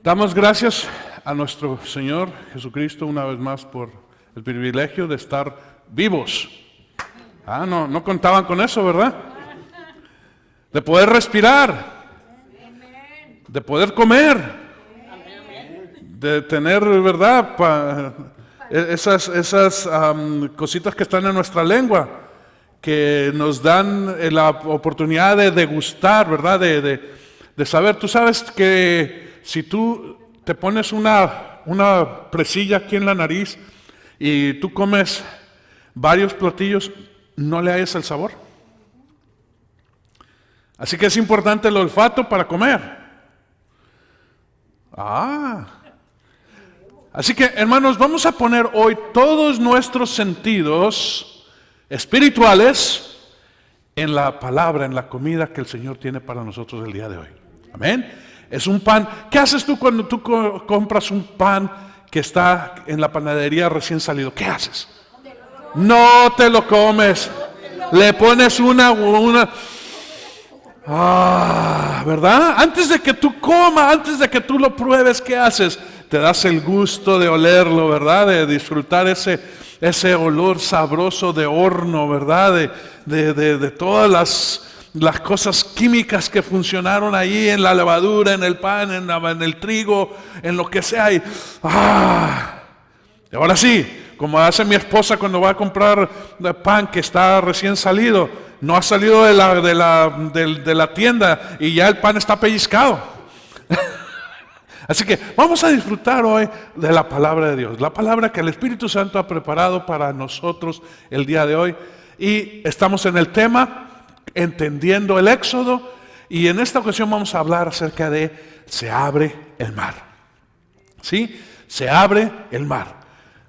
Damos gracias a nuestro Señor Jesucristo una vez más por el privilegio de estar vivos. No contaban con eso, ¿verdad? De poder respirar, de poder comer, de tener, ¿verdad? Esas cositas que están en nuestra lengua, que nos dan la oportunidad de degustar, ¿verdad? De saber. Tú sabes que si tú te pones una presilla aquí en la nariz y tú comes varios platillos, no le hallas el sabor. Así que es importante el olfato para comer. Así que, hermanos, vamos a poner hoy todos nuestros sentidos espirituales en la palabra, en la comida que el Señor tiene para nosotros el día de hoy. Amén. Es un pan. ¿Qué haces tú cuando tú compras un pan que está en la panadería recién salido? ¿Qué haces? No te lo comes. Le pones ¿verdad? Antes de que tú comas, antes de que tú lo pruebes, ¿qué haces? Te das el gusto de olerlo, ¿verdad? De disfrutar ese olor sabroso de horno, ¿verdad? De todas las cosas químicas que funcionaron ahí en la levadura, en el pan, en el trigo, en lo que sea. Y ahora sí, como hace mi esposa cuando va a comprar pan que está recién salido, no ha salido de la tienda y ya el pan está pellizcado. Así que vamos a disfrutar hoy de la palabra de Dios, la palabra que el Espíritu Santo ha preparado para nosotros el día de hoy. Y estamos en el tema entendiendo el Éxodo, y en esta ocasión vamos a hablar acerca de se abre el mar. ¿Sí? Se abre el mar.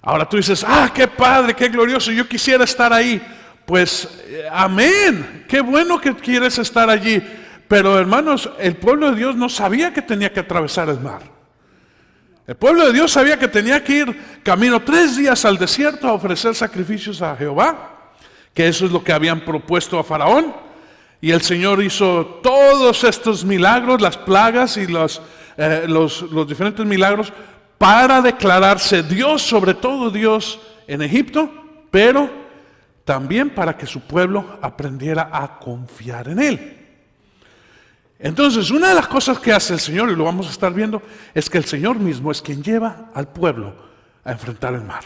Ahora tú dices, qué padre, qué glorioso, yo quisiera estar ahí. Pues, amén, qué bueno que quieres estar allí. Pero hermanos, el pueblo de Dios no sabía que tenía que atravesar el mar. El pueblo de Dios sabía que tenía que ir camino 3 días al desierto a ofrecer sacrificios a Jehová, que eso es lo que habían propuesto a Faraón. Y el Señor hizo todos estos milagros, las plagas y los diferentes milagros, para declararse Dios, sobre todo Dios en Egipto, pero también para que su pueblo aprendiera a confiar en Él. Entonces, una de las cosas que hace el Señor, y lo vamos a estar viendo, es que el Señor mismo es quien lleva al pueblo a enfrentar el mar.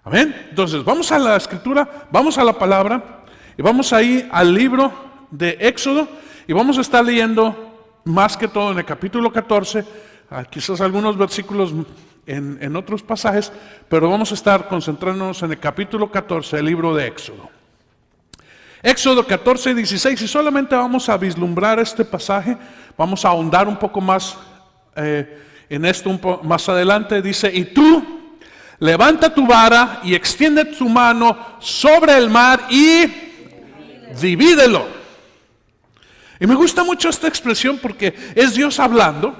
Amén. Entonces, vamos a la Escritura, vamos a la palabra, y vamos ahí al libro de Éxodo, y vamos a estar leyendo más que todo en el capítulo 14, quizás algunos versículos en otros pasajes, pero vamos a estar concentrándonos en el capítulo 14 del libro de Éxodo. Éxodo 14 y 16, y solamente vamos a vislumbrar este pasaje, vamos a ahondar un poco más en esto más adelante. Dice, y tú levanta tu vara y extiende tu mano sobre el mar y divídelo. Y me gusta mucho esta expresión porque es Dios hablando.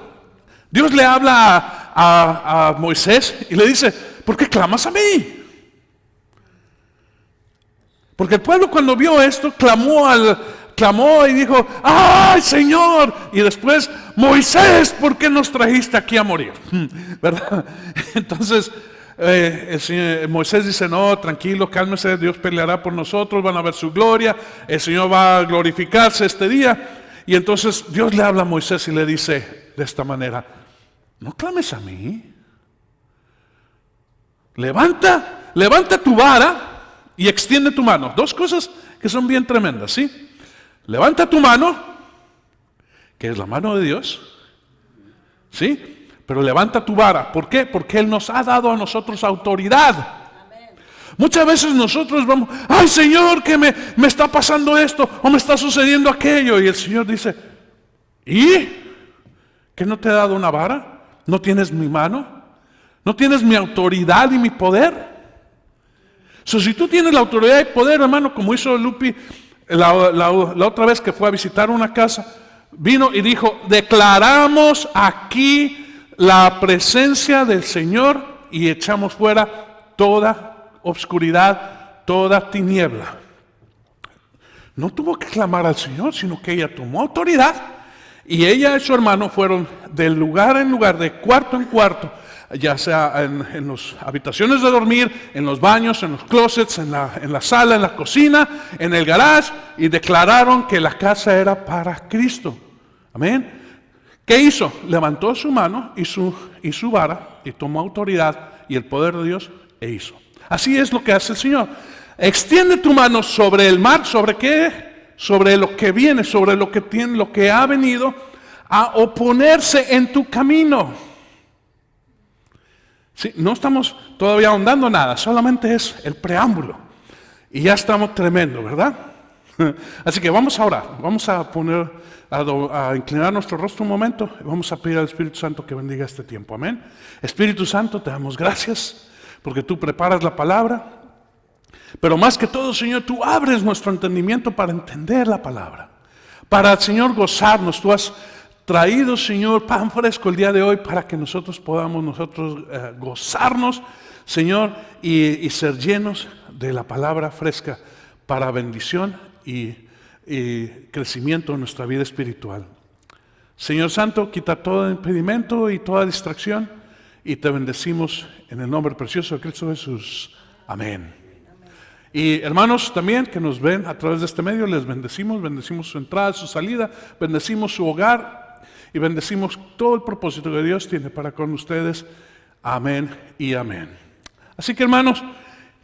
Dios le habla a Moisés y le dice, ¿por qué clamas a mí? Porque el pueblo cuando vio esto clamó y dijo, ¡ay, Señor! Y después, Moisés, ¿por qué nos trajiste aquí a morir? ¿Verdad? Entonces Moisés dice, no, tranquilo, cálmese, Dios peleará por nosotros, van a ver su gloria, el Señor va a glorificarse este día. Y entonces Dios le habla a Moisés y le dice de esta manera, no clames a mí, levanta tu vara y extiende tu mano. 2 cosas que son bien tremendas, ¿sí? Levanta tu mano, que es la mano de Dios, ¿sí? Pero levanta tu vara. ¿Por qué? Porque Él nos ha dado a nosotros autoridad. Amén. Muchas veces nosotros vamos, ¡ay, Señor, que me está pasando esto! O me está sucediendo aquello. Y el Señor dice, ¿y? ¿Que no te he dado una vara? ¿No tienes mi mano? ¿No tienes mi autoridad y mi poder? Si tú tienes la autoridad y poder, hermano, como hizo Lupi la otra vez que fue a visitar una casa, vino y dijo, declaramos aquí la presencia del Señor y echamos fuera toda obscuridad, toda tiniebla. No tuvo que clamar al Señor, sino que ella tomó autoridad Y ella y su hermano fueron de lugar en lugar, de cuarto en cuarto, ya sea en las habitaciones de dormir, en los baños, en los closets, en la sala, en la cocina, en el garage, y declararon que la casa era para Cristo. Amén. ¿Qué hizo? Levantó su mano y su vara y tomó autoridad y el poder de Dios e hizo. Así es lo que hace el Señor. Extiende tu mano sobre el mar. ¿Sobre qué? Sobre lo que viene, sobre lo que tiene, lo que ha venido a oponerse en tu camino. Sí, no estamos todavía ahondando nada, solamente es el preámbulo. Y ya estamos tremendo, ¿verdad? Así que vamos a orar, vamos a a inclinar nuestro rostro un momento y vamos a pedir al Espíritu Santo que bendiga este tiempo. Amén. Espíritu Santo, te damos gracias porque tú preparas la palabra. Pero más que todo, Señor, tú abres nuestro entendimiento para entender la palabra. Para, Señor, gozarnos. Tú has traído, Señor, pan fresco el día de hoy para que nosotros podamos gozarnos, Señor, y ser llenos de la palabra fresca para bendición y crecimiento en nuestra vida espiritual. Señor Santo, quita todo impedimento y toda distracción y te bendecimos en el nombre precioso de Cristo Jesús. Amén. Y hermanos también que nos ven a través de este medio, les bendecimos su entrada, su salida, bendecimos su hogar y bendecimos todo el propósito que Dios tiene para con ustedes. Amén y amén. Así que hermanos,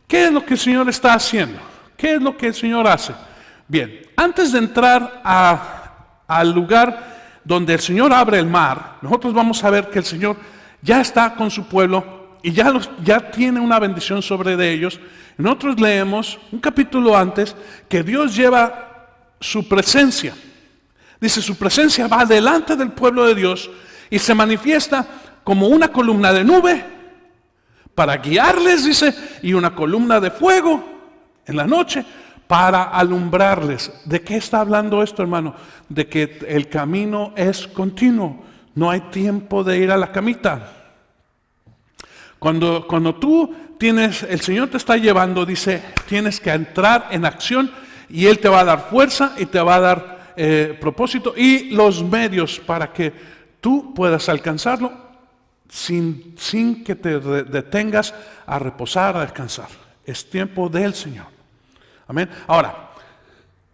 ¿qué es lo que el Señor está haciendo? ¿Qué es lo que el Señor hace? Bien, antes de entrar al lugar donde el Señor abre el mar, nosotros vamos a ver que el Señor ya está con su pueblo y ya tiene una bendición sobre de ellos. Nosotros leemos un capítulo antes que Dios lleva su presencia. Dice, su presencia va delante del pueblo de Dios y se manifiesta como una columna de nube para guiarles, dice, y una columna de fuego en la noche para alumbrarles. ¿De qué está hablando esto, hermano? De que el camino es continuo, no hay tiempo de ir a la camita. Cuando tú el Señor te está llevando, dice, tienes que entrar en acción y Él te va a dar fuerza y te va a dar propósito y los medios para que tú puedas alcanzarlo sin que te detengas a reposar, a descansar. Es tiempo del Señor. Amén. Ahora,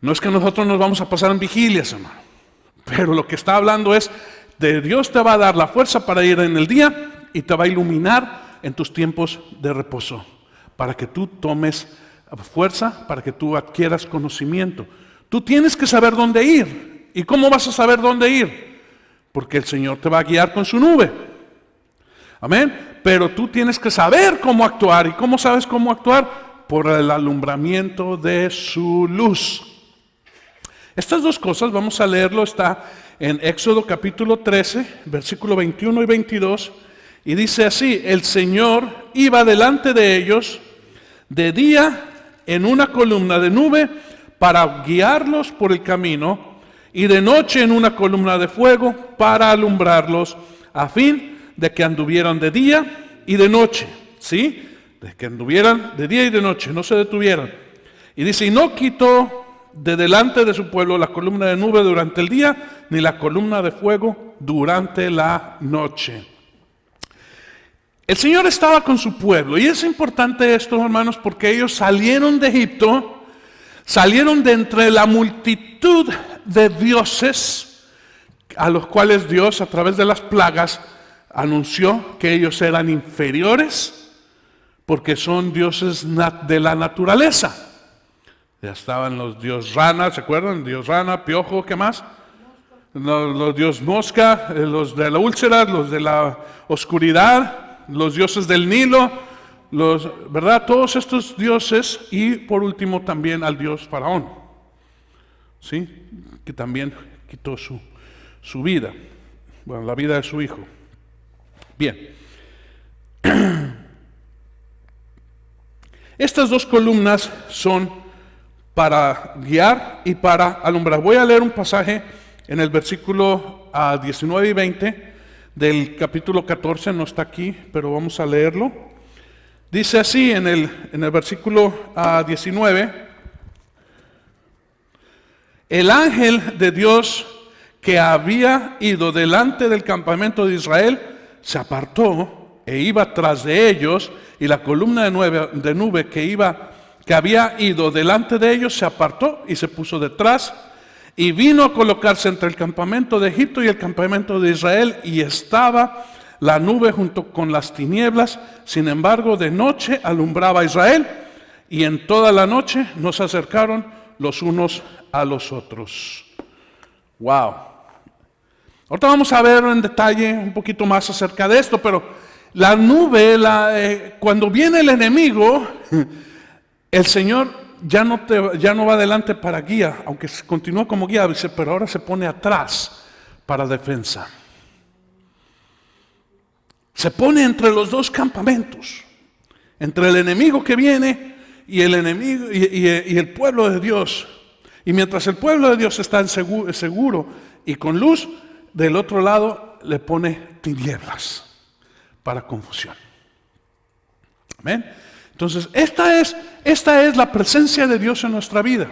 no es que nosotros nos vamos a pasar en vigilias, hermano, pero lo que está hablando es de Dios te va a dar la fuerza para ir en el día y te va a iluminar en tus tiempos de reposo, para que tú tomes fuerza, para que tú adquieras conocimiento. Tú tienes que saber dónde ir. ¿Y cómo vas a saber dónde ir? Porque el Señor te va a guiar con su nube. Amén. Pero tú tienes que saber cómo actuar. ¿Y cómo sabes cómo actuar? Por el alumbramiento de su luz. Estas dos cosas, vamos a leerlo, está en Éxodo capítulo 13, versículo 21 y 22. Y dice así, el Señor iba delante de ellos de día en una columna de nube para guiarlos por el camino y de noche en una columna de fuego para alumbrarlos a fin de que anduvieran de día y de noche, ¿sí? De que anduvieran de día y de noche, no se detuvieran. Y dice, y no quitó de delante de su pueblo la columna de nube durante el día, ni la columna de fuego durante la noche. El Señor estaba con su pueblo, y es importante esto, hermanos, porque ellos salieron de Egipto, salieron de entre la multitud de dioses a los cuales Dios, a través de las plagas, anunció que ellos eran inferiores porque son dioses de la naturaleza. Ya estaban los dios rana, ¿se acuerdan? Dios rana, piojo, ¿qué más? Los dios mosca, los de la úlcera, los de la oscuridad, los dioses del Nilo, ¿verdad? Todos estos dioses, y por último también al dios Faraón, ¿sí? Que también quitó su vida, bueno, la vida de su hijo. Bien. Estas dos columnas son para guiar y para alumbrar. Voy a leer un pasaje en el versículo 19 y 20 del capítulo 14, no está aquí, pero vamos a leerlo. Dice así en el versículo 19, el ángel de Dios que había ido delante del campamento de Israel se apartó e iba tras de ellos, y la columna de nube que había ido delante de ellos se apartó y se puso detrás, y vino a colocarse entre el campamento de Egipto y el campamento de Israel, y estaba la nube junto con las tinieblas. Sin embargo, de noche alumbraba a Israel, y en toda la noche no se acercaron los unos a los otros. Wow. Ahorita vamos a ver en detalle un poquito más acerca de esto, pero la nube, cuando viene el enemigo, el Señor ya no va adelante para guía, aunque continúa como guía, dice, pero ahora se pone atrás para defensa. Se pone entre los dos campamentos, entre el enemigo que viene y el enemigo y el pueblo de Dios. Y mientras el pueblo de Dios está seguro y con luz, del otro lado le pone tinieblas para confusión. Amén. Entonces, esta es la presencia de Dios en nuestra vida.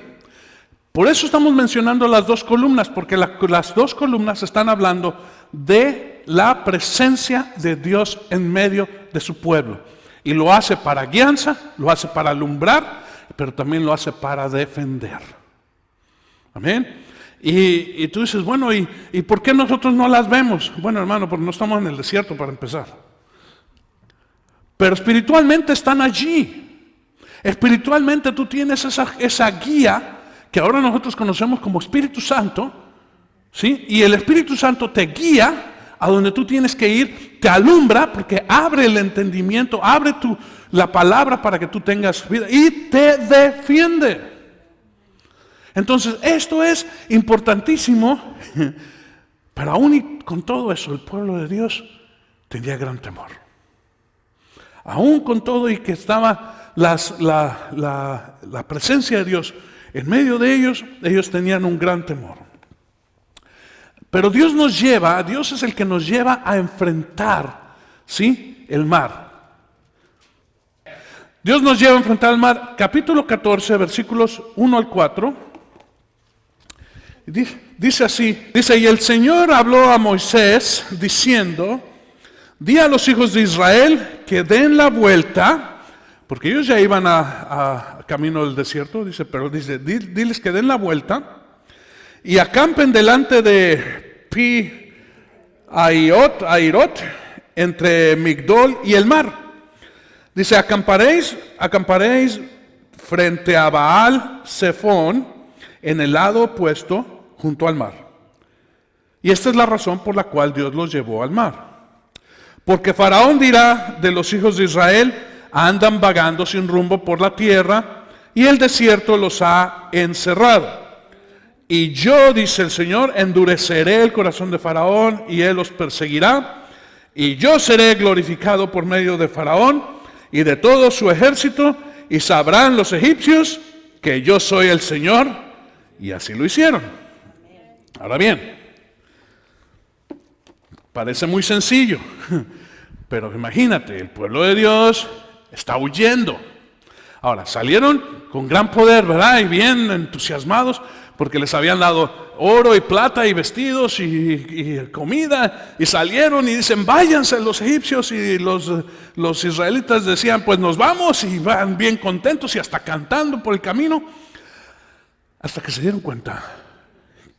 Por eso estamos mencionando las dos columnas, porque las dos columnas están hablando de la presencia de Dios en medio de su pueblo. Y lo hace para guianza, lo hace para alumbrar, pero también lo hace para defender. Amén. Y tú dices, bueno, ¿y por qué nosotros no las vemos? Bueno, hermano, porque no estamos en el desierto para empezar. Pero espiritualmente están allí. Espiritualmente tú tienes esa guía que ahora nosotros conocemos como Espíritu Santo, ¿sí? Y el Espíritu Santo te guía a donde tú tienes que ir, te alumbra porque abre el entendimiento, abre la palabra para que tú tengas vida y te defiende. Entonces, esto es importantísimo, pero aún y con todo eso, el pueblo de Dios tenía gran temor. Aún con todo y que estaba la presencia de Dios en medio de ellos, ellos tenían un gran temor. Pero Dios es el que nos lleva a enfrentar, ¿sí?, el mar. Dios nos lleva a enfrentar el mar. Capítulo 14, versículos 1 al 4. Dice así, y el Señor habló a Moisés diciendo, di a los hijos de Israel que den la vuelta, porque ellos ya iban a camino del desierto, pero diles que den la vuelta y acampen delante de Pi-Ahirot, entre Migdol y el mar. Dice, acamparéis frente a Baal-Zephón en el lado opuesto junto al mar. Y esta es la razón por la cual Dios los llevó al mar. Porque Faraón dirá de los hijos de Israel, andan vagando sin rumbo por la tierra, y el desierto los ha encerrado. Y yo, dice el Señor, endureceré el corazón de Faraón, y él los perseguirá, y yo seré glorificado por medio de Faraón y de todo su ejército, y sabrán los egipcios que yo soy el Señor. Y así lo hicieron. Ahora bien, parece muy sencillo, pero imagínate, el pueblo de Dios está huyendo. Ahora, salieron con gran poder, ¿verdad? Y bien entusiasmados, porque les habían dado oro y plata y vestidos y comida, y salieron y dicen, váyanse los egipcios, y los israelitas decían, pues nos vamos, y van bien contentos y hasta cantando por el camino, hasta que se dieron cuenta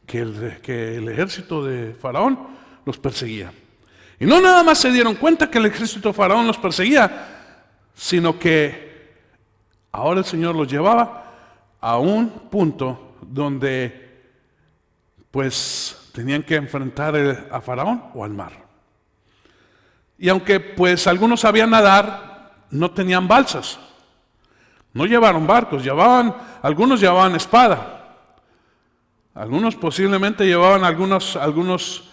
que el ejército de Faraón los perseguía. Y no nada más se dieron cuenta que el ejército de Faraón los perseguía, sino que ahora el Señor los llevaba a un punto donde pues tenían que enfrentar a Faraón o al mar. Y aunque pues algunos sabían nadar, no tenían balsas, no llevaron barcos, algunos llevaban espada. Algunos posiblemente llevaban algunos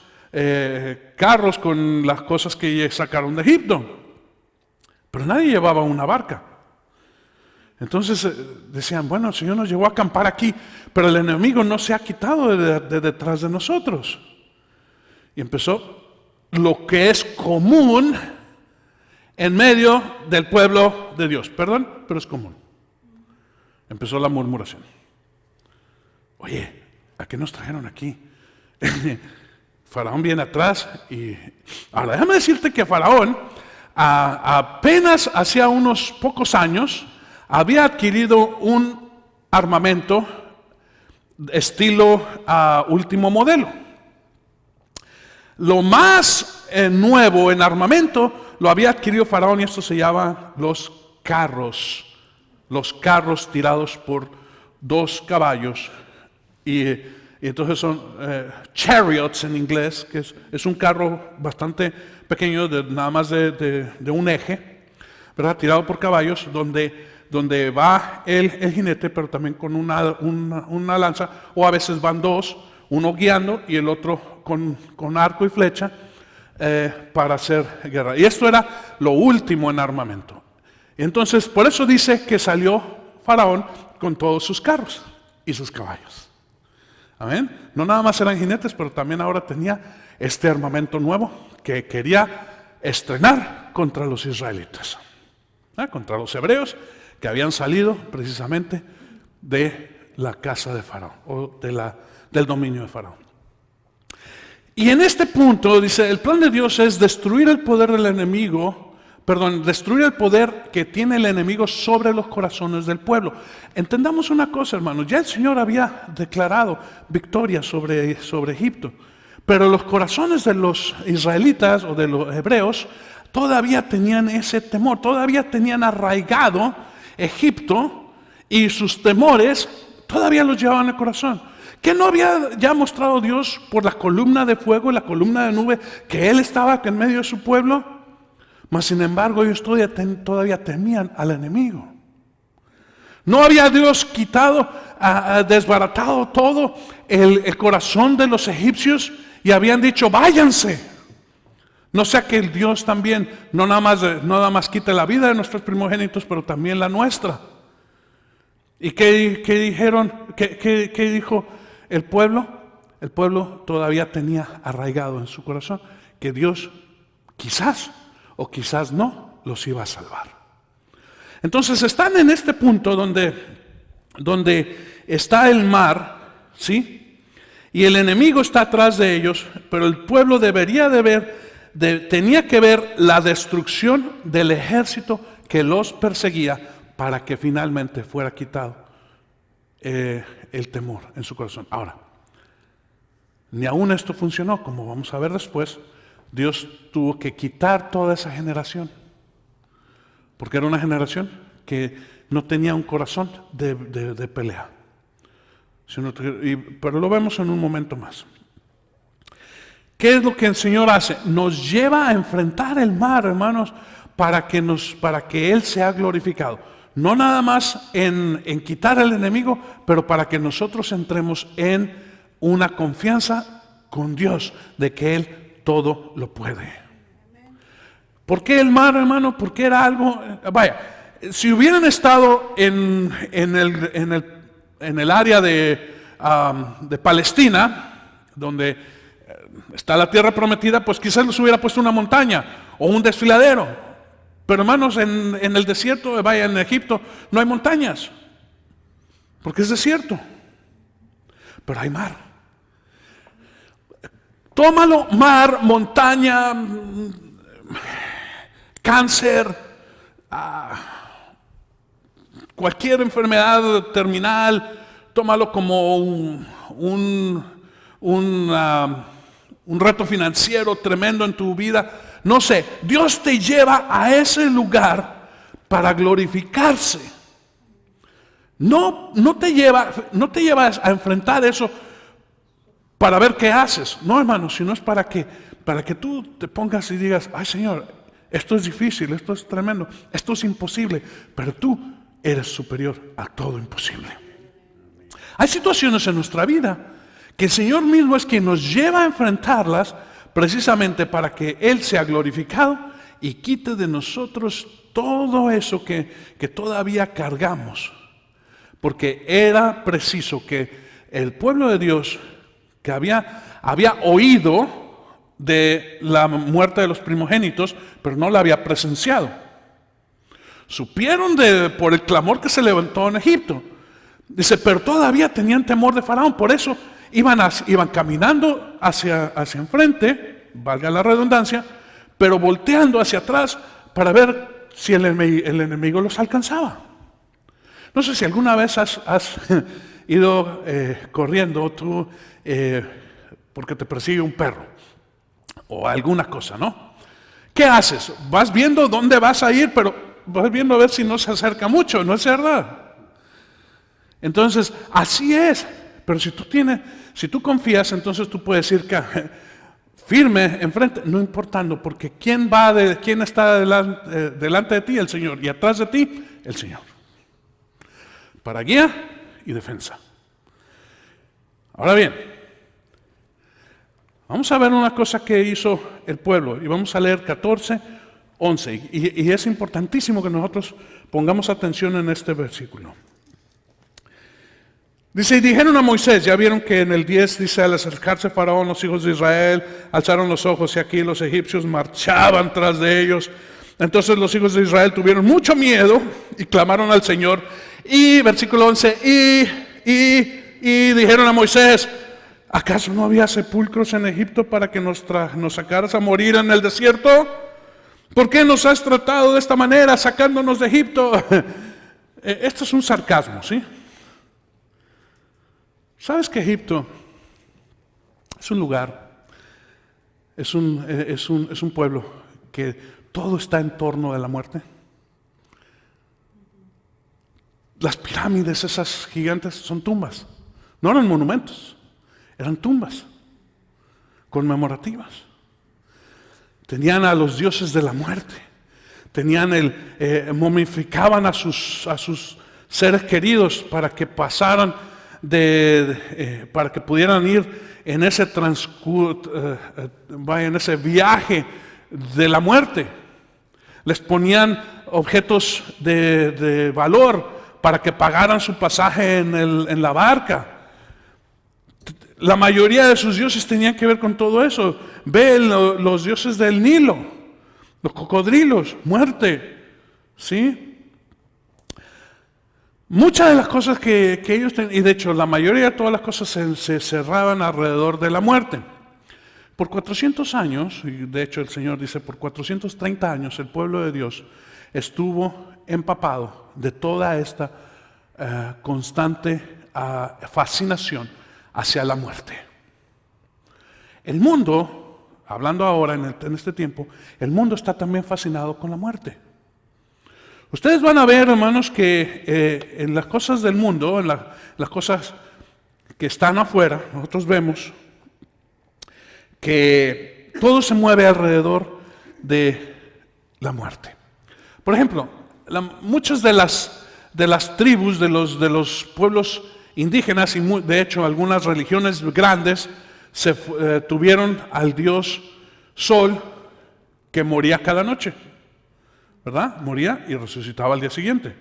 carros con las cosas que sacaron de Egipto, pero nadie llevaba una barca. Entonces decían, bueno, el Señor nos llevó a acampar aquí, pero el enemigo no se ha quitado de detrás de nosotros. Y empezó lo que es común en medio del pueblo de Dios. Perdón, pero es común. Empezó la murmuración. Oye, ¿a qué nos trajeron aquí? Faraón viene atrás y... Ahora, déjame decirte que Faraón apenas hacía unos pocos años había adquirido un armamento estilo último modelo. Lo más nuevo en armamento lo había adquirido Faraón, y esto se llama los carros tirados por 2 caballos, y entonces son chariots en inglés, que es un carro bastante pequeño, nada más de un eje, ¿verdad? Tirado por caballos, donde va el jinete, pero también con una lanza, o a veces van 2, uno guiando y el otro con arco y flecha para hacer guerra. Y esto era lo último en armamento. Entonces, por eso dice que salió Faraón con todos sus carros y sus caballos. Amén. No nada más eran jinetes, pero también ahora tenía este armamento nuevo que quería estrenar contra los israelitas, contra los hebreos que habían salido precisamente de la casa de Faraón, o del dominio de Faraón. Y en este punto dice, el plan de Dios es destruir el poder del enemigo, destruir el poder que tiene el enemigo sobre los corazones del pueblo. Entendamos una cosa, hermanos, ya el Señor había declarado victoria sobre Egipto, pero los corazones de los israelitas o de los hebreos todavía tenían ese temor, todavía tenían arraigado Egipto, y sus temores todavía los llevaban al corazón. ¿Qué no había ya mostrado Dios por la columna de fuego y la columna de nube que Él estaba en medio de su pueblo? Mas sin embargo ellos todavía temían al enemigo. ¿No había Dios quitado, desbaratado todo el corazón de los egipcios y habían dicho, váyanse? No sea que el Dios también no nada más quite la vida de nuestros primogénitos, pero también la nuestra. ¿Y qué dijeron? ¿Qué dijo el pueblo? El pueblo todavía tenía arraigado en su corazón que Dios quizás o quizás no los iba a salvar. Entonces están en este punto donde está el mar, ¿sí? Y el enemigo está atrás de ellos, pero el pueblo tenía que ver la destrucción del ejército que los perseguía para que finalmente fuera quitado el temor en su corazón. Ahora, ni aún esto funcionó, como vamos a ver después. Dios tuvo que quitar toda esa generación, porque era una generación que no tenía un corazón de pelea. Pero lo vemos en un momento más. ¿Qué es lo que el Señor hace? Nos lleva a enfrentar el mar, hermanos, para que Él sea glorificado. No nada más en quitar al enemigo, pero para que nosotros entremos en una confianza con Dios de que Él todo lo puede. ¿Por qué el mar, hermano? Porque era algo... Vaya, si hubieran estado en el área de Palestina, donde está la tierra prometida, pues quizás les hubiera puesto una montaña o un desfiladero. Pero hermanos, en el desierto, vaya, en Egipto, no hay montañas, porque es desierto, pero hay mar. Tómalo, mar, montaña, cáncer, cualquier enfermedad terminal, tómalo como un reto financiero tremendo en tu vida. No sé, Dios te lleva a ese lugar para glorificarse. No te llevas a enfrentar eso para ver qué haces. No, hermano, sino es para que tú te pongas y digas, ay Señor, esto es difícil, esto es tremendo, esto es imposible, pero tú eres superior a todo imposible. Hay situaciones en nuestra vida que el Señor mismo es quien nos lleva a enfrentarlas precisamente para que Él sea glorificado y quite de nosotros todo eso que todavía cargamos. Porque era preciso que el pueblo de Dios, que había oído de la muerte de los primogénitos, pero no la había presenciado. Supieron por el clamor que se levantó en Egipto. Dice, pero todavía tenían temor de Faraón, por eso Iban caminando hacia enfrente, valga la redundancia, pero volteando hacia atrás para ver si el enemigo los alcanzaba. No sé si alguna vez has ido corriendo tú porque te persigue un perro o alguna cosa, ¿no? ¿Qué haces? Vas viendo dónde vas a ir, pero vas viendo a ver si no se acerca mucho, ¿no es verdad? Entonces, así es. Pero si tú confías, entonces tú puedes ir firme enfrente, no importando, porque ¿quién está delante de ti? El Señor. Y atrás de ti, el Señor. Para guía y defensa. Ahora bien, vamos a ver una cosa que hizo el pueblo. Y vamos a leer 14:11. Y es importantísimo que nosotros pongamos atención en este versículo. Dice, y dijeron a Moisés, ya vieron que en el 10 dice, al acercarse Faraón, los hijos de Israel alzaron los ojos y aquí los egipcios marchaban tras de ellos. Entonces los hijos de Israel tuvieron mucho miedo y clamaron al Señor. Y versículo 11, y dijeron a Moisés, ¿acaso no había sepulcros en Egipto para que nos sacaras a morir en el desierto? ¿Por qué nos has tratado de esta manera, sacándonos de Egipto? Esto es un sarcasmo, ¿sí? ¿Sabes que Egipto es un lugar, es un pueblo que todo está en torno de la muerte? Las pirámides, esas gigantes, son tumbas. No eran monumentos, eran tumbas conmemorativas. Tenían a los dioses de la muerte. Momificaban a sus seres queridos para que pasaran para que pudieran ir en ese en ese viaje de la muerte. Les ponían objetos de valor para que pagaran su pasaje en la barca. La mayoría de sus dioses tenían que ver con todo eso. Ve los dioses del Nilo, los cocodrilos, muerte, ¿sí? Muchas de las cosas que ellos tenían, y de hecho la mayoría de todas las cosas se cerraban alrededor de la muerte. Por 400 años, y de hecho el Señor dice, por 430 años el pueblo de Dios estuvo empapado de toda esta constante fascinación hacia la muerte. El mundo, hablando ahora en este tiempo, el mundo está también fascinado con la muerte. Ustedes van a ver, hermanos, que en las cosas del mundo, en las cosas que están afuera, nosotros vemos que todo se mueve alrededor de la muerte. Por ejemplo, muchas de las tribus de los pueblos indígenas, y de hecho algunas religiones grandes, tuvieron al dios Sol que moría cada noche. ¿Verdad? Moría y resucitaba al día siguiente.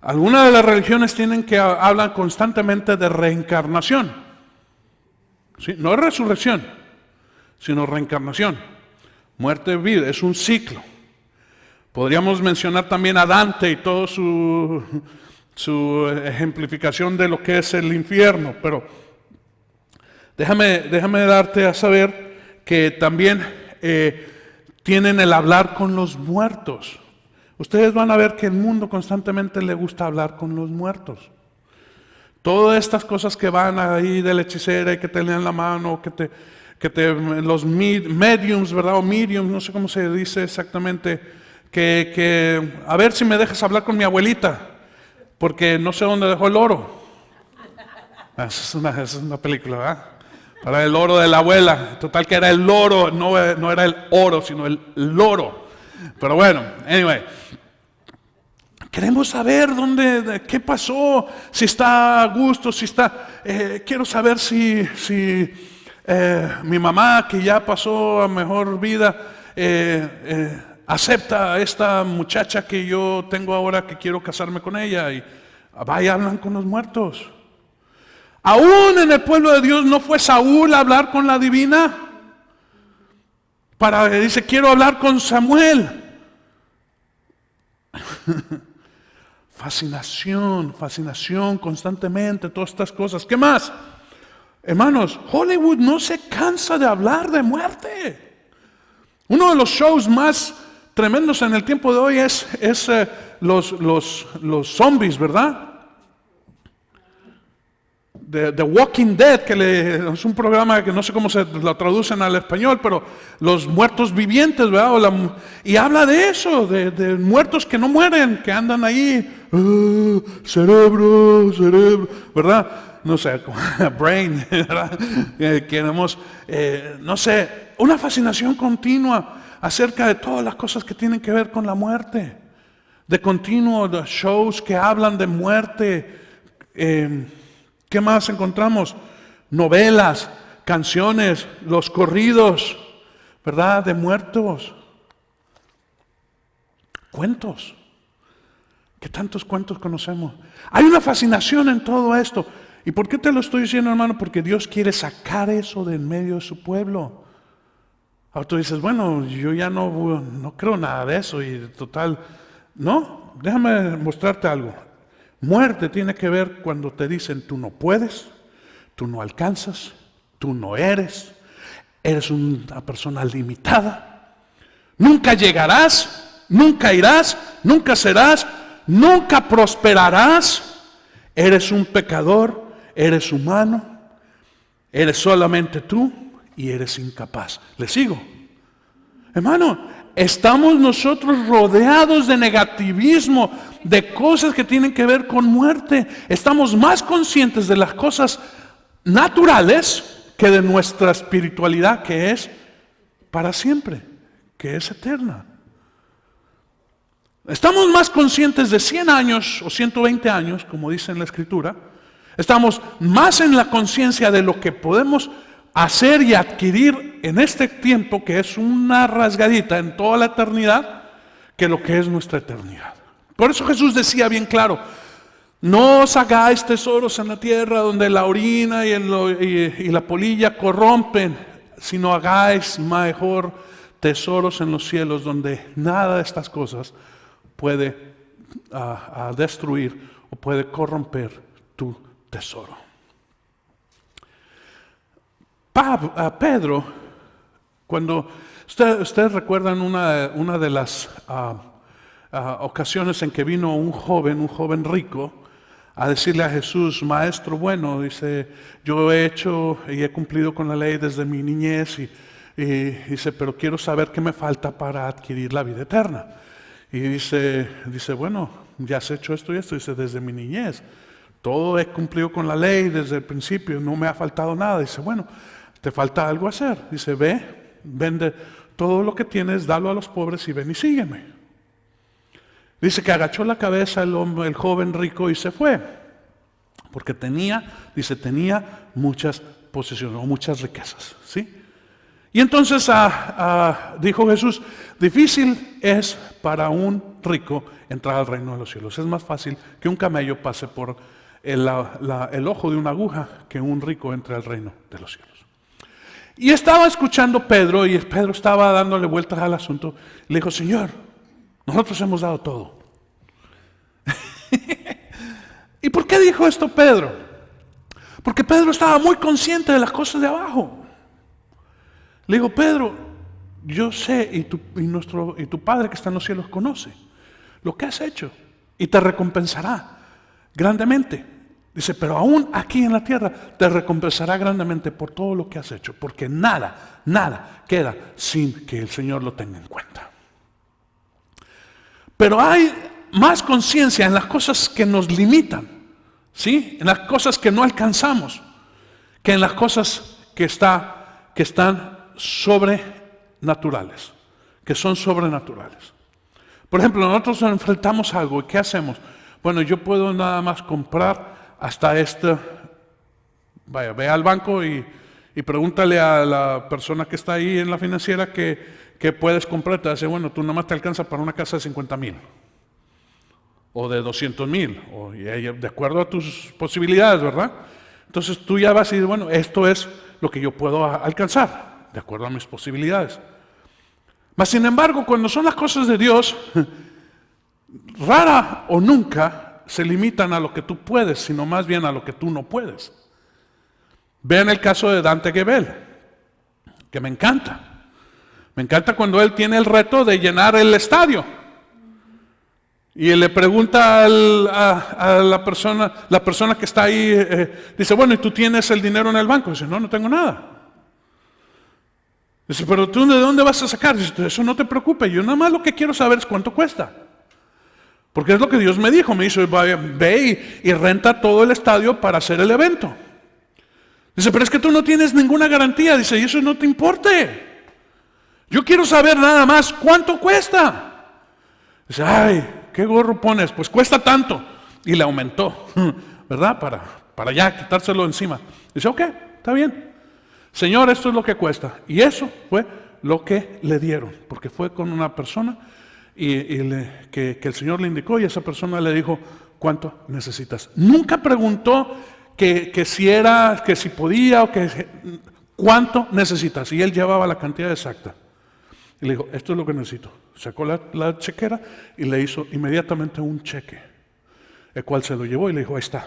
Algunas de las religiones hablan constantemente de reencarnación. ¿Sí? No es resurrección, sino reencarnación. Muerte, vida, es un ciclo. Podríamos mencionar también a Dante y toda su ejemplificación de lo que es el infierno, pero déjame darte a saber que también tienen el hablar con los muertos. Ustedes van a ver que el mundo constantemente le gusta hablar con los muertos. Todas estas cosas que van ahí de la hechicera y que te leen la mano, los mediums, ¿verdad? O mediums, no sé cómo se dice exactamente, que a ver si me dejas hablar con mi abuelita, porque no sé dónde dejó el oro. Esa es una película, ¿verdad? Para el oro de la abuela. Total que era el loro, no era el oro, sino el loro. Pero bueno, anyway. Queremos saber qué pasó, si está a gusto, quiero saber si mi mamá, que ya pasó a mejor vida, acepta a esta muchacha que yo tengo ahora, que quiero casarme con ella. Y vaya, hablan con los muertos. Aún en el pueblo de Dios no fue Saúl a hablar con la divina. Dice, quiero hablar con Samuel. Fascinación constantemente, todas estas cosas. ¿Qué más? Hermanos, Hollywood no se cansa de hablar de muerte. Uno de los shows más tremendos en el tiempo de hoy es los zombies, ¿verdad? The Walking Dead, es un programa que no sé cómo se lo traducen al español, pero los muertos vivientes, ¿verdad? Y habla de eso, de muertos que no mueren, que andan ahí, cerebro, ¿verdad? No sé, brain, ¿verdad? Queremos, no sé, una fascinación continua acerca de todas las cosas que tienen que ver con la muerte. De continuo, de shows que hablan de muerte. ¿Qué más encontramos? Novelas, canciones, los corridos, ¿verdad? De muertos. Cuentos. ¿Qué tantos cuentos conocemos? Hay una fascinación en todo esto. ¿Y por qué te lo estoy diciendo, hermano? Porque Dios quiere sacar eso de en medio de su pueblo. Ahora tú dices, bueno, yo ya no creo nada de eso y total, no, déjame mostrarte algo. Muerte tiene que ver cuando te dicen tú no puedes, tú no alcanzas, tú no eres una persona limitada, nunca llegarás, nunca irás, nunca serás, nunca prosperarás, eres un pecador, eres humano, eres solamente tú y eres incapaz. ¿Le sigo? Hermano, estamos nosotros rodeados de negativismo, de cosas que tienen que ver con muerte. Estamos más conscientes de las cosas naturales que de nuestra espiritualidad, que es para siempre, que es eterna. Estamos más conscientes de 100 años o 120 años, como dice en la Escritura. Estamos más en la conciencia de lo que podemos hacer y adquirir en este tiempo, que es una rasgadita en toda la eternidad, que lo que es nuestra eternidad. Por eso Jesús decía bien claro, no os hagáis tesoros en la tierra donde la orina y la polilla corrompen, sino hagáis mejor tesoros en los cielos donde nada de estas cosas puede destruir o puede corromper tu tesoro. Pedro, cuando ustedes recuerdan una de las ocasiones en que vino un joven rico, a decirle a Jesús, maestro bueno, dice, yo he hecho y he cumplido con la ley desde mi niñez y dice, pero quiero saber qué me falta para adquirir la vida eterna. Y dice, bueno, ya has hecho esto y esto, dice, desde mi niñez, todo he cumplido con la ley desde el principio, no me ha faltado nada. Dice, bueno, te falta algo hacer. Dice, ve, vende todo lo que tienes, dalo a los pobres y ven y sígueme. Dice que agachó la cabeza el joven rico y se fue, porque tenía muchas posesiones o muchas riquezas, ¿sí? Y entonces dijo Jesús, difícil es para un rico entrar al reino de los cielos. Es más fácil que un camello pase por el ojo de una aguja que un rico entre al reino de los cielos. Y estaba escuchando Pedro, y Pedro estaba dándole vueltas al asunto. Le dijo, Señor, nosotros hemos dado todo. ¿Y por qué dijo esto Pedro? Porque Pedro estaba muy consciente de las cosas de abajo. Le digo, Pedro, yo sé y tu Padre que está en los cielos conoce lo que has hecho y te recompensará grandemente. Dice, pero aún aquí en la tierra te recompensará grandemente por todo lo que has hecho, porque nada queda sin que el Señor lo tenga en cuenta. Pero hay más conciencia en las cosas que nos limitan, ¿sí? En las cosas que no alcanzamos, que en las cosas que están sobrenaturales, que son sobrenaturales. Por ejemplo, nosotros nos enfrentamos a algo, ¿y qué hacemos? Bueno, yo puedo nada más comprar hasta ve al banco y pregúntale a la persona que está ahí en la financiera que puedes comprar. Te dice, bueno, tú nada más te alcanza para una casa de 50,000 o de 200,000, de acuerdo a tus posibilidades, ¿verdad? Entonces tú ya vas y dices, bueno, esto es lo que yo puedo alcanzar, de acuerdo a mis posibilidades. Mas sin embargo, cuando son las cosas de Dios, rara o nunca se limitan a lo que tú puedes, sino más bien a lo que tú no puedes. Vean el caso de Dante Gebel, que me encanta. Me encanta cuando él tiene el reto de llenar el estadio. Y él le pregunta a la persona que está ahí, dice, bueno, ¿y tú tienes el dinero en el banco? Dice, no tengo nada. Dice, pero ¿tú de dónde vas a sacar? Dice, eso no te preocupes, yo nada más lo que quiero saber es cuánto cuesta. Porque es lo que Dios me dijo, me dijo, ve y renta todo el estadio para hacer el evento. Dice, pero es que tú no tienes ninguna garantía. Dice, y eso no te importe. Yo quiero saber nada más cuánto cuesta. Dice, ay, ¿qué gorro pones? Pues cuesta tanto. Y le aumentó, ¿verdad? Para ya quitárselo encima. Dice, ok, está bien. Señor, esto es lo que cuesta. Y eso fue lo que le dieron. Porque fue con una persona que el Señor le indicó y esa persona le dijo, ¿cuánto necesitas? Nunca preguntó que si podía o ¿cuánto necesitas? Y él llevaba la cantidad exacta. Y le dijo, esto es lo que necesito. Sacó la chequera y le hizo inmediatamente un cheque, el cual se lo llevó y le dijo, ahí está.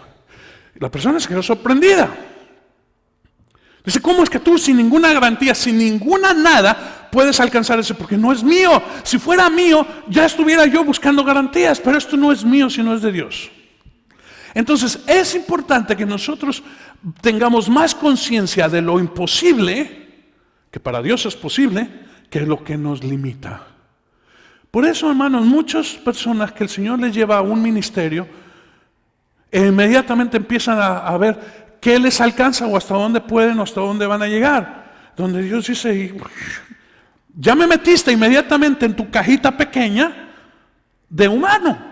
Y la persona se quedó sorprendida. Dice, ¿cómo es que tú sin ninguna garantía, sin ninguna nada, puedes alcanzar eso? Porque no es mío. Si fuera mío, ya estuviera yo buscando garantías, pero esto no es mío, sino es de Dios. Entonces, es importante que nosotros tengamos más conciencia de lo imposible, que para Dios es posible, que lo que nos limita. Por eso, hermanos, muchas personas que el Señor les lleva a un ministerio, inmediatamente empiezan a ver qué les alcanza o hasta dónde pueden o hasta dónde van a llegar. Donde Dios dice, ya me metiste inmediatamente en tu cajita pequeña de humano.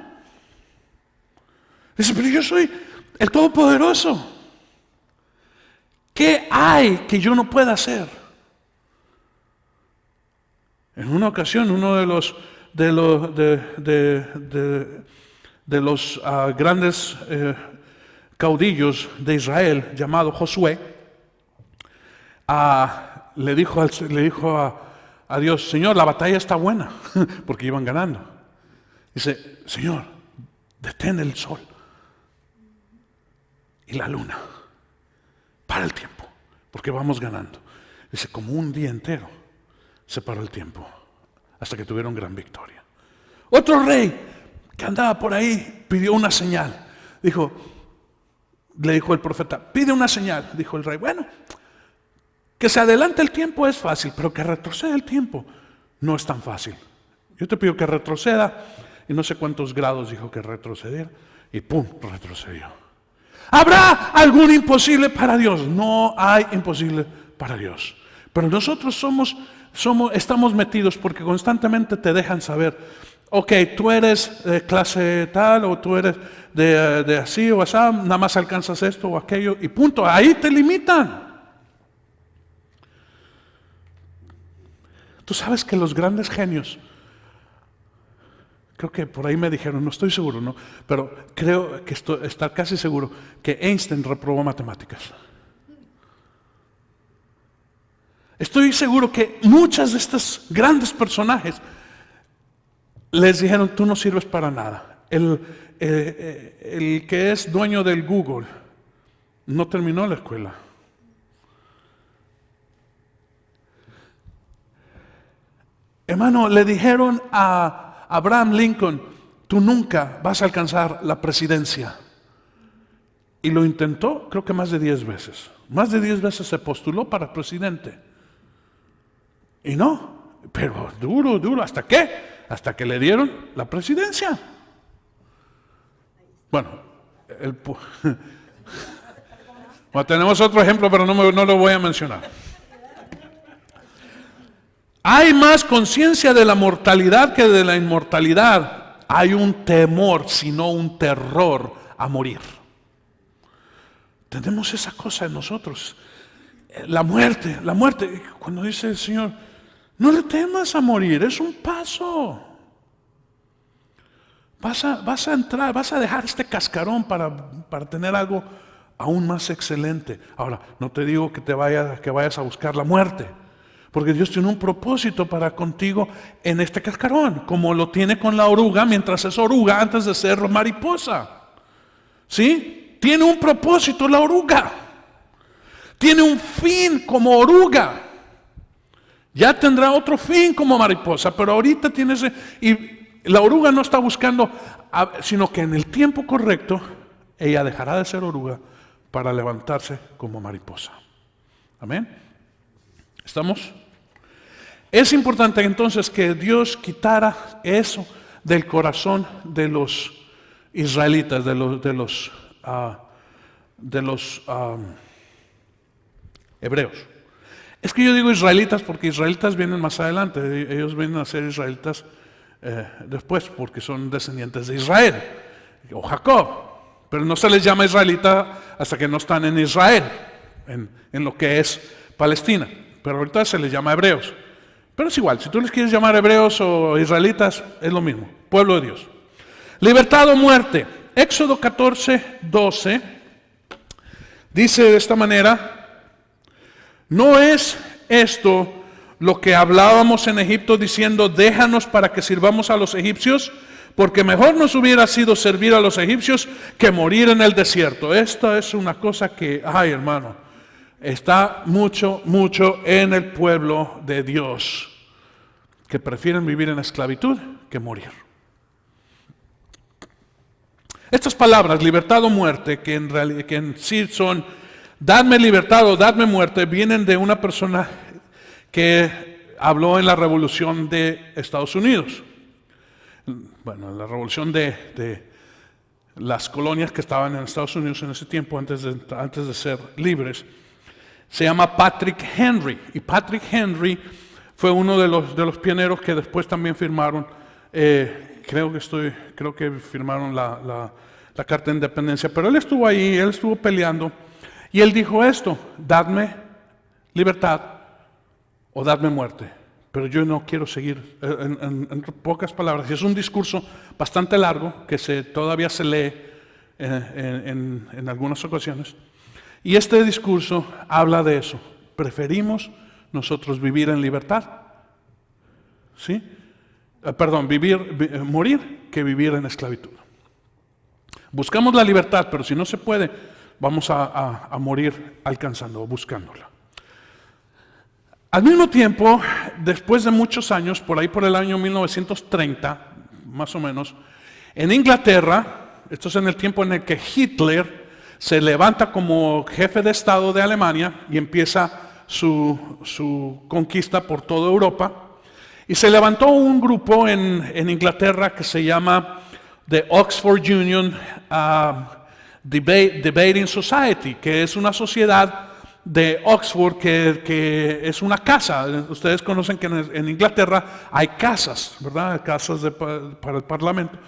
Dice, pero yo soy el Todopoderoso. ¿Qué hay que yo no pueda hacer? En una ocasión, uno de los grandes caudillos de Israel, llamado Josué, le dijo a Dios, Señor, la batalla está buena, porque iban ganando. Dice, Señor, detén el sol y la luna, para el tiempo, porque vamos ganando. Dice, como un día entero se paró el tiempo, hasta que tuvieron gran victoria. Otro rey que andaba por ahí pidió una señal. Le dijo el profeta, pide una señal. Dijo el rey, bueno, que se adelante el tiempo es fácil, pero que retroceda el tiempo no es tan fácil. Yo te pido que retroceda, y no sé cuántos grados dijo que retrocediera, y pum, retrocedió. ¿Habrá algún imposible para Dios? No hay imposible para Dios. Pero nosotros estamos metidos porque constantemente te dejan saber, ok, tú eres de clase tal o tú eres de así o así, nada más alcanzas esto o aquello y punto, ahí te limitan. Tú sabes que los grandes genios, creo que por ahí me dijeron, no estoy seguro, ¿no? Pero creo que está casi seguro que Einstein reprobó matemáticas. Estoy seguro que muchas de estos grandes personajes les dijeron, tú no sirves para nada. El que es dueño del Google no terminó la escuela. Hermano, le dijeron a Abraham Lincoln, tú nunca vas a alcanzar la presidencia. Y lo intentó, creo que más de 10 veces. Más de 10 veces se postuló para presidente. Y no, pero duro, ¿hasta qué? Hasta que le dieron la presidencia. Bueno, tenemos otro ejemplo, pero no lo voy a mencionar. Hay más conciencia de la mortalidad que de la inmortalidad. Hay un temor, sino un terror a morir. Tenemos esa cosa en nosotros. La muerte. Cuando dice el Señor, no le temas a morir, es un paso. Vas a entrar, vas a dejar este cascarón para tener algo aún más excelente. Ahora, no te digo que vayas a buscar la muerte, porque Dios tiene un propósito para contigo en este cascarón, como lo tiene con la oruga mientras es oruga antes de ser mariposa. ¿Sí? Tiene un propósito la oruga. Tiene un fin como oruga. Ya tendrá otro fin como mariposa, pero ahorita tiene ese... Y la oruga no está buscando, sino que en el tiempo correcto, ella dejará de ser oruga para levantarse como mariposa. Amén. ¿Estamos? Es importante entonces que Dios quitara eso del corazón de los israelitas, de los hebreos. Es que yo digo israelitas porque israelitas vienen más adelante. Ellos vienen a ser israelitas después porque son descendientes de Israel o Jacob. Pero no se les llama israelita hasta que no están en Israel, en lo que es Palestina. Pero ahorita se les llama hebreos. Pero es igual, si tú les quieres llamar hebreos o israelitas, es lo mismo, pueblo de Dios. Libertad o muerte. Éxodo 14:12 dice de esta manera: ¿no es esto lo que hablábamos en Egipto diciendo, déjanos para que sirvamos a los egipcios? Porque mejor nos hubiera sido servir a los egipcios que morir en el desierto. Esta es una cosa que, ay hermano, está mucho en el pueblo de Dios, que prefieren vivir en esclavitud que morir. Estas palabras, libertad o muerte, que en sí son dadme libertad o dadme muerte, vienen de una persona que habló en la revolución de Estados Unidos. Bueno, la revolución de las colonias que estaban en Estados Unidos en ese tiempo, antes de ser libres. Se llama Patrick Henry. Y Patrick Henry fue uno de los pioneros que después también firmaron, creo que firmaron la Carta de Independencia. Pero él estuvo ahí, él estuvo peleando. Y él dijo esto: dadme libertad o dadme muerte. Pero yo no quiero seguir, en pocas palabras. Y es un discurso bastante largo que todavía se lee en algunas ocasiones. Y este discurso habla de eso. Preferimos nosotros vivir en libertad, ¿sí? Morir que vivir en esclavitud. Buscamos la libertad, pero si no se puede, vamos a morir alcanzando o buscándola. Al mismo tiempo, después de muchos años, por ahí por el año 1930, más o menos, en Inglaterra, esto es en el tiempo en el que Hitler se levanta como jefe de Estado de Alemania y empieza su conquista por toda Europa, y se levantó un grupo en Inglaterra que se llama The Oxford Union Debating Society, que es una sociedad de Oxford que es una casa. Ustedes conocen que en Inglaterra hay casas, ¿verdad? Casas para el Parlamento.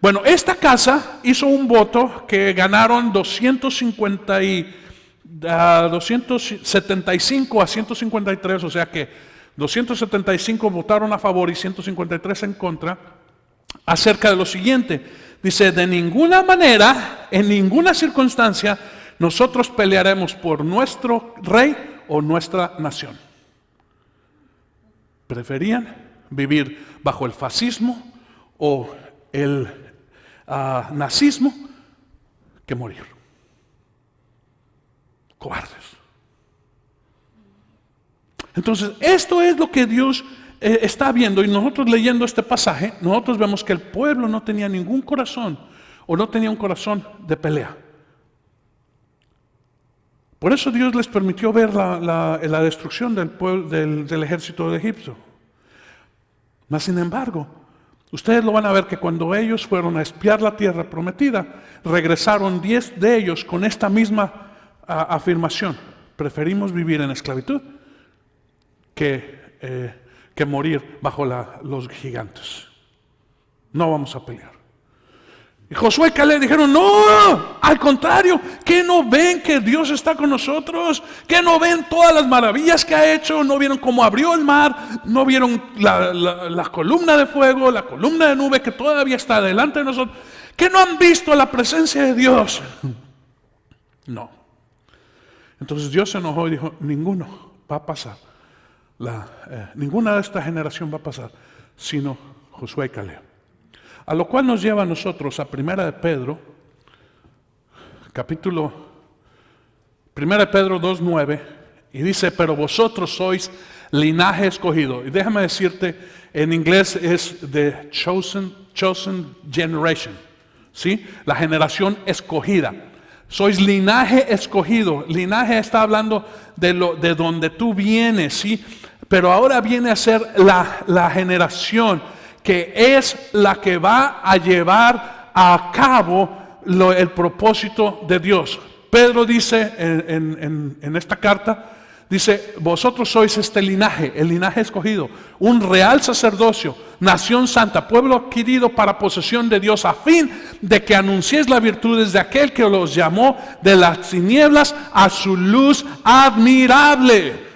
Bueno, esta casa hizo un voto que ganaron 275 a 153, o sea que 275 votaron a favor y 153 en contra, acerca de lo siguiente. Dice: de ninguna manera, en ninguna circunstancia, nosotros pelearemos por nuestro rey o nuestra nación. Preferían vivir bajo el fascismo o el nazismo que morir. Cobardes. Entonces, esto es lo que Dios está viendo, y nosotros leyendo este pasaje, nosotros vemos que el pueblo no tenía ningún corazón, o no tenía un corazón de pelea. Por eso Dios les permitió ver la destrucción del ejército de Egipto. Mas sin embargo, ustedes lo van a ver que cuando ellos fueron a espiar la tierra prometida, regresaron 10 de ellos con esta misma afirmación: preferimos vivir en esclavitud que morir bajo los gigantes. No vamos a pelear. Y Josué y Caleb dijeron: no, al contrario, ¿qué no ven que Dios está con nosotros? ¿Qué no ven todas las maravillas que ha hecho? ¿No vieron cómo abrió el mar? ¿No vieron la columna de fuego, la columna de nube que todavía está delante de nosotros? ¿Qué no han visto la presencia de Dios? No. Entonces Dios se enojó y dijo: ninguno va a pasar. Ninguna de esta generación va a pasar, sino Josué y Caleb. A lo cual nos lleva a nosotros a Primera de Pedro, capítulo 1 Pedro 2:9, y dice, pero vosotros sois linaje escogido. Y déjame decirte, en inglés es the chosen generation, ¿sí? La generación escogida. Sois linaje escogido. Linaje está hablando de donde tú vienes, ¿sí? Pero ahora viene a ser la generación que es la que va a llevar a cabo el propósito de Dios. Pedro dice en esta carta, dice, vosotros sois este linaje, el linaje escogido, un real sacerdocio, nación santa, pueblo adquirido para posesión de Dios, a fin de que anunciéis las virtudes de aquel que los llamó de las tinieblas a su luz admirable.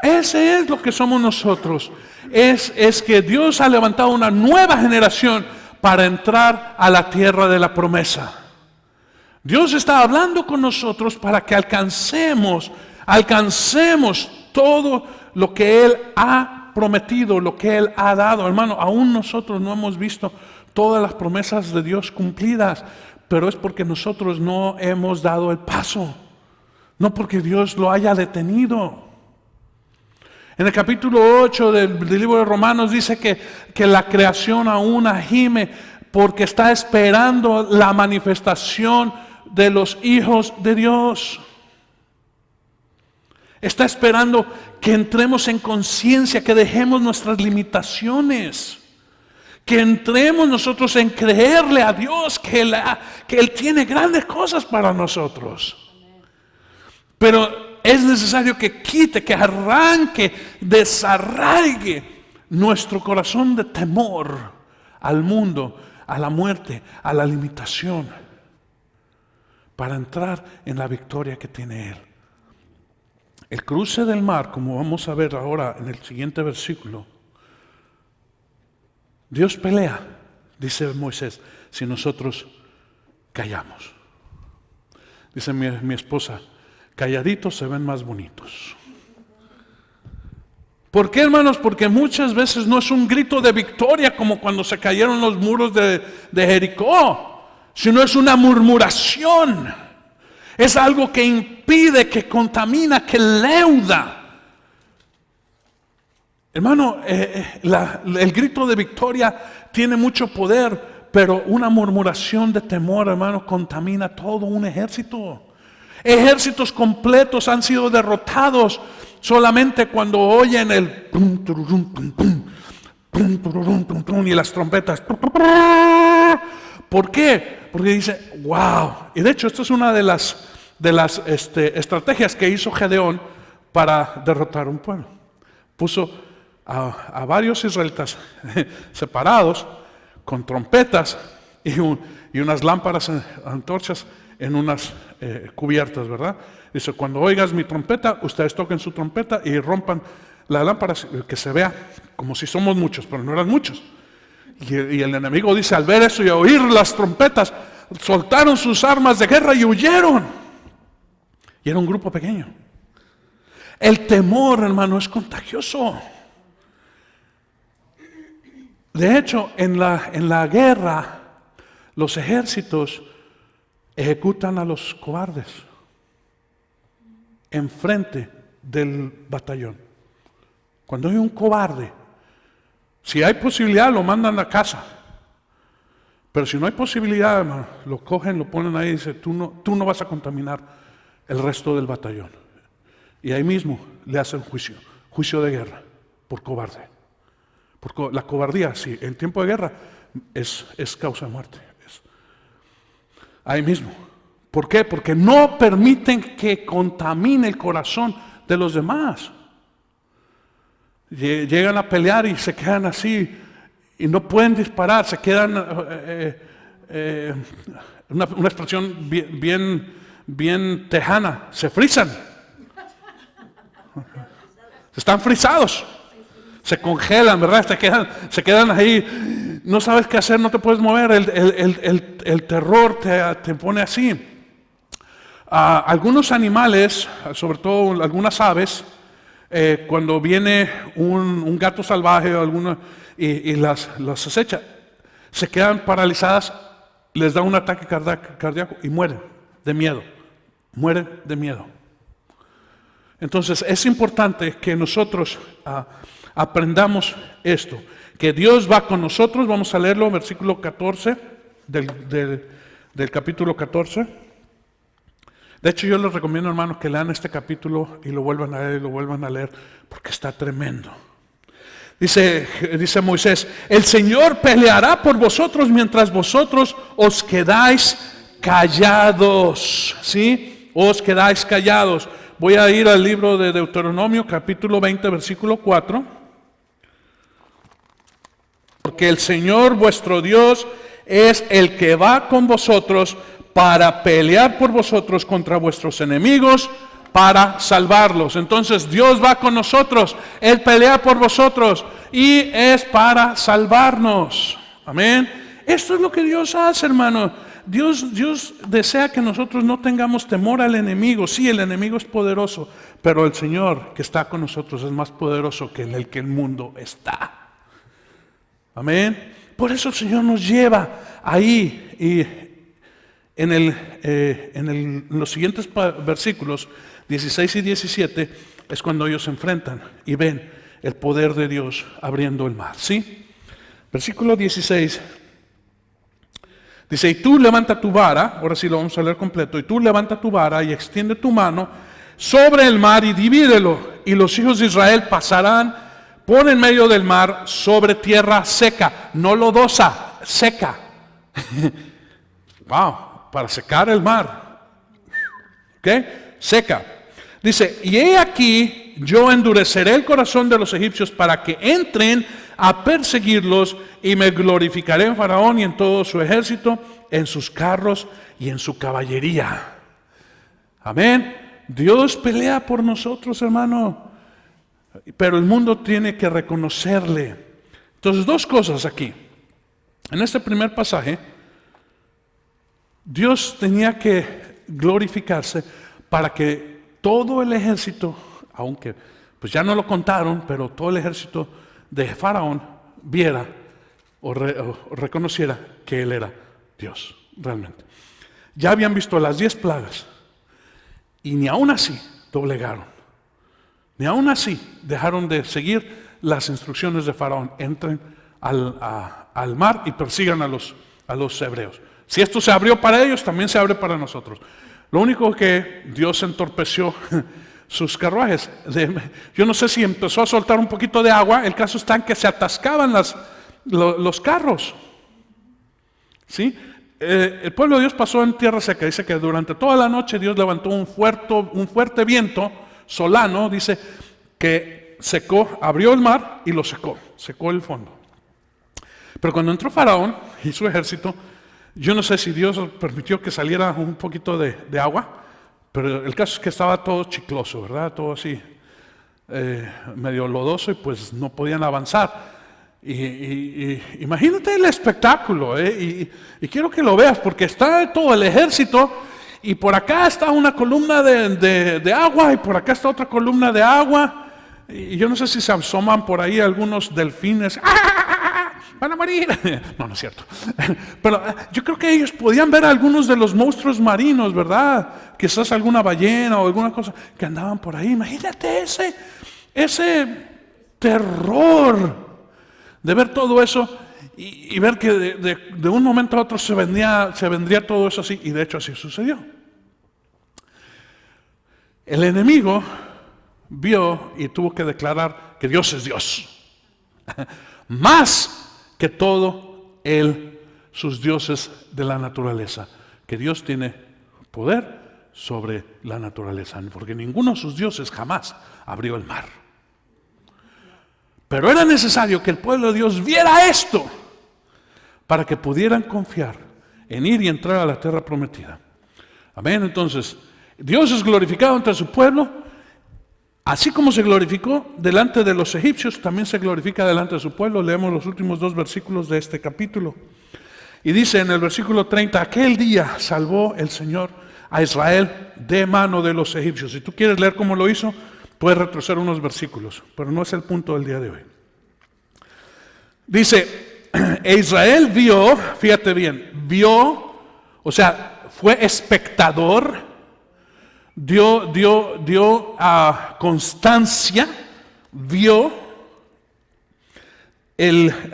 Ese es lo que somos nosotros. Es que Dios ha levantado una nueva generación para entrar a la tierra de la promesa. Dios está hablando con nosotros para que alcancemos todo lo que Él ha prometido, lo que Él ha dado. Hermano, aún nosotros no hemos visto todas las promesas de Dios cumplidas, pero es porque nosotros no hemos dado el paso, no porque Dios lo haya detenido. En el capítulo 8 del libro de Romanos dice que la creación aún gime porque está esperando la manifestación de los hijos de Dios. Está esperando que entremos en conciencia, que dejemos nuestras limitaciones, que entremos nosotros en creerle a Dios que Él tiene grandes cosas para nosotros. Pero es necesario que quite, que arranque, desarraigue nuestro corazón de temor al mundo, a la muerte, a la limitación, para entrar en la victoria que tiene Él. El cruce del mar, como vamos a ver ahora en el siguiente versículo, Dios pelea, dice Moisés, si nosotros callamos. Dice mi esposa, calladitos se ven más bonitos. ¿Por qué, hermanos? Porque muchas veces no es un grito de victoria como cuando se cayeron los muros de Jericó, sino es una murmuración. Es algo que impide, que contamina, que leuda. Hermano, el grito de victoria tiene mucho poder, pero una murmuración de temor, hermano, contamina todo un ejército. Ejércitos completos han sido derrotados solamente cuando oyen el pum, tururum, pum, pum, pum, tururum, pum, pum, y las trompetas. ¿Por qué? Porque dice, wow. Y de hecho, esta es una de las estrategias que hizo Gedeón para derrotar un pueblo. Puso a varios israelitas separados con trompetas y unas lámparas, antorchas en unas cubiertas, ¿verdad? Dice, cuando oigas mi trompeta, ustedes toquen su trompeta y rompan las lámparas, que se vea como si somos muchos, pero no eran muchos. Y el enemigo dice, al ver eso y a oír las trompetas, soltaron sus armas de guerra y huyeron. Y era un grupo pequeño. El temor, hermano, es contagioso. De hecho, en la guerra, los ejércitos ejecutan a los cobardes enfrente del batallón. Cuando hay un cobarde, si hay posibilidad, lo mandan a casa. Pero si no hay posibilidad, hermano, lo cogen, lo ponen ahí y dicen, tú no vas a contaminar el resto del batallón. Y ahí mismo le hacen juicio de guerra, por cobarde. La cobardía, sí, en tiempo de guerra es causa de muerte. Ahí mismo. ¿Por qué? Porque no permiten que contamine el corazón de los demás. Llegan a pelear y se quedan así y no pueden disparar, se quedan, una expresión bien tejana, se frisan. Están frisados, se congelan, ¿verdad? Se quedan ahí, no sabes qué hacer, no te puedes mover, el terror te pone así. Algunos animales, sobre todo algunas aves, cuando viene un gato salvaje o alguno y las acecha, se quedan paralizadas, les da un ataque cardíaco y mueren de miedo, muere de miedo. Entonces es importante que nosotros aprendamos esto, que Dios va con nosotros. Vamos a leerlo, versículo 14 del capítulo 14. De hecho, yo les recomiendo, hermanos, que lean este capítulo y lo vuelvan a leer y lo vuelvan a leer, porque está tremendo. Dice Moisés: el Señor peleará por vosotros mientras vosotros os quedáis callados. ¿Sí? Os quedáis callados. Voy a ir al libro de Deuteronomio, capítulo 20, versículo 4. Porque el Señor vuestro Dios es el que va con vosotros para pelear por vosotros contra vuestros enemigos, para salvarlos. Entonces Dios va con nosotros, Él pelea por vosotros y es para salvarnos. Amén. Esto es lo que Dios hace, hermano. Dios desea que nosotros no tengamos temor al enemigo. Sí, el enemigo es poderoso, pero el Señor que está con nosotros es más poderoso que el que el mundo está. Amén. Por eso el Señor nos lleva ahí. Y en los siguientes versículos 16 y 17 es cuando ellos se enfrentan y ven el poder de Dios abriendo el mar. ¿Sí? Versículo 16 dice: y tú levanta tu vara, ahora sí lo vamos a leer completo, y tú levanta tu vara y extiende tu mano sobre el mar y divídelo, y los hijos de Israel pasarán por en medio del mar sobre tierra seca, no lodosa, seca. Wow, para secar el mar. ¿Ok? Seca. Dice: y he aquí, yo endureceré el corazón de los egipcios para que entren a perseguirlos, y me glorificaré en Faraón y en todo su ejército, en sus carros y en su caballería. Amén. Dios pelea por nosotros, hermano, pero el mundo tiene que reconocerle. Entonces, dos cosas aquí. En este primer pasaje, Dios tenía que glorificarse para que todo el ejército, aunque pues ya no lo contaron, pero todo el ejército de Faraón viera o reconociera que él era Dios, realmente. Ya habían visto las 10 plagas y ni aún así doblegaron. Ni aún así dejaron de seguir las instrucciones de Faraón. Entren al mar y persigan a los hebreos. Si esto se abrió para ellos, también se abre para nosotros. Lo único que Dios entorpeció sus carruajes. Yo no sé si empezó a soltar un poquito de agua. El caso está en que se atascaban los carros. ¿Sí? El pueblo de Dios pasó en tierra seca. Dice que durante toda la noche Dios levantó un fuerte viento solano, dice, que secó, abrió el mar y lo secó el fondo. Pero cuando entró Faraón y su ejército, yo no sé si Dios permitió que saliera un poquito de agua, pero el caso es que estaba todo chicloso, ¿verdad? Todo así, medio lodoso, y pues no podían avanzar. Y imagínate el espectáculo, y quiero que lo veas, porque está todo el ejército, y por acá está una columna de agua, y por acá está otra columna de agua, y yo no sé si se asoman por ahí algunos delfines. ¡Ah! ¡Van a morir! No, no es cierto. Pero yo creo que ellos podían ver a algunos de los monstruos marinos, ¿verdad? Quizás alguna ballena o alguna cosa que andaban por ahí. Imagínate ese terror de ver todo eso y ver que de un momento a otro se vendría todo eso así, y de hecho así sucedió. El enemigo vio y tuvo que declarar que Dios es Dios, más que todo sus dioses de la naturaleza, que Dios tiene poder sobre la naturaleza, porque ninguno de sus dioses jamás abrió el mar. Pero era necesario que el pueblo de Dios viera esto para que pudieran confiar en ir y entrar a la tierra prometida. Amén. Entonces, Dios es glorificado entre su pueblo, así como se glorificó delante de los egipcios, también se glorifica delante de su pueblo. Leemos los últimos 2 versículos de este capítulo. Y dice en el versículo 30, aquel día salvó el Señor a Israel de mano de los egipcios. Si tú quieres leer cómo lo hizo, puedes retroceder unos versículos, pero no es el punto del día de hoy. Dice, e Israel vio, fíjate bien, vio, o sea, fue espectador dio constancia, vio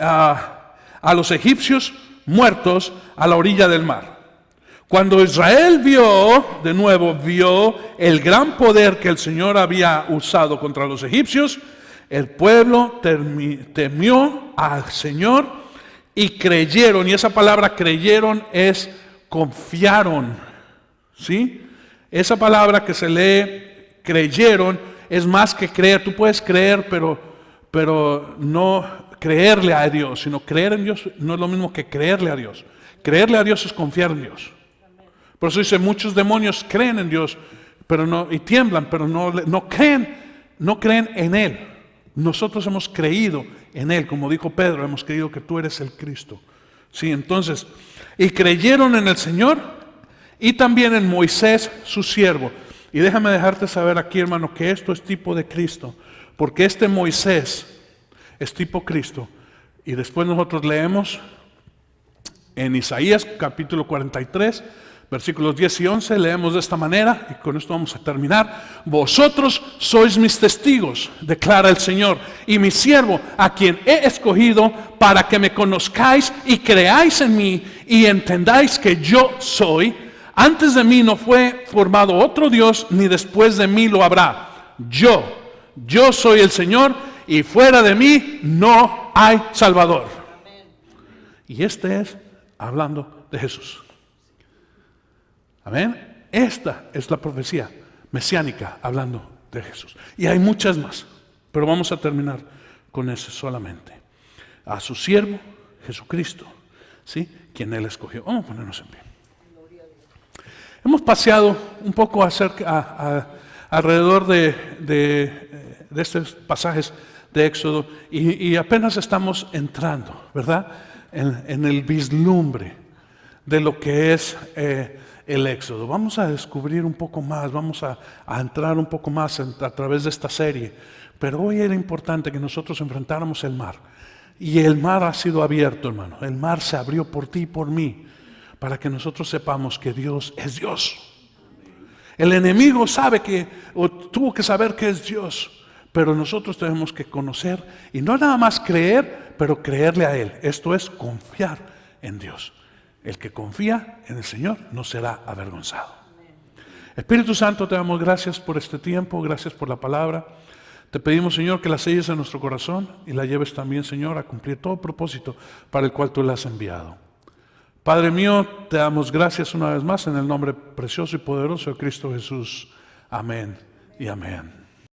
a los egipcios muertos a la orilla del mar. Cuando Israel vio el gran poder que el Señor había usado contra los egipcios, el pueblo temió al Señor y creyeron. Y esa palabra creyeron es confiaron, ¿sí? Esa palabra que se lee creyeron es más que creer. Tú puedes creer, pero no creerle a Dios, sino creer en Dios no es lo mismo que creerle a Dios. Creerle a Dios es confiar en Dios. Por eso dice, muchos demonios creen en Dios, y tiemblan, pero no creen en Él. Nosotros hemos creído en Él, como dijo Pedro, hemos creído que tú eres el Cristo. Sí, entonces, y creyeron en el Señor y también en Moisés, su siervo. Y déjame dejarte saber aquí, hermano, que esto es tipo de Cristo, porque este Moisés es tipo Cristo. Y después nosotros leemos en Isaías capítulo 43, versículos 10 y 11, leemos de esta manera, y con esto vamos a terminar. Vosotros sois mis testigos, declara el Señor, y mi siervo, a quien he escogido, para que me conozcáis y creáis en mí, y entendáis que yo soy. Antes de mí no fue formado otro Dios, ni después de mí lo habrá. Yo soy el Señor, y fuera de mí no hay Salvador. Y este es hablando de Jesús. Amén. Esta es la profecía mesiánica hablando de Jesús. Y hay muchas más, pero vamos a terminar con eso solamente. A su siervo, Jesucristo, ¿sí? Quien Él escogió. Vamos a ponernos en pie. Hemos paseado un poco alrededor de estos pasajes de Éxodo y apenas estamos entrando, ¿verdad? En el vislumbre de lo que es el Éxodo. Vamos a descubrir un poco más, vamos a entrar un poco más a través de esta serie. Pero hoy era importante que nosotros enfrentáramos el mar. Y el mar ha sido abierto, hermano. El mar se abrió por ti y por mí, para que nosotros sepamos que Dios es Dios. El enemigo tuvo que saber que es Dios, pero nosotros tenemos que conocer y no nada más creer, pero creerle a Él. Esto es confiar en Dios. El que confía en el Señor no será avergonzado. Espíritu Santo, te damos gracias por este tiempo, gracias por la palabra. Te pedimos, Señor, que la selles en nuestro corazón y la lleves también, Señor, a cumplir todo propósito para el cual tú la has enviado. Padre mío, te damos gracias una vez más en el nombre precioso y poderoso de Cristo Jesús. Amén y amén.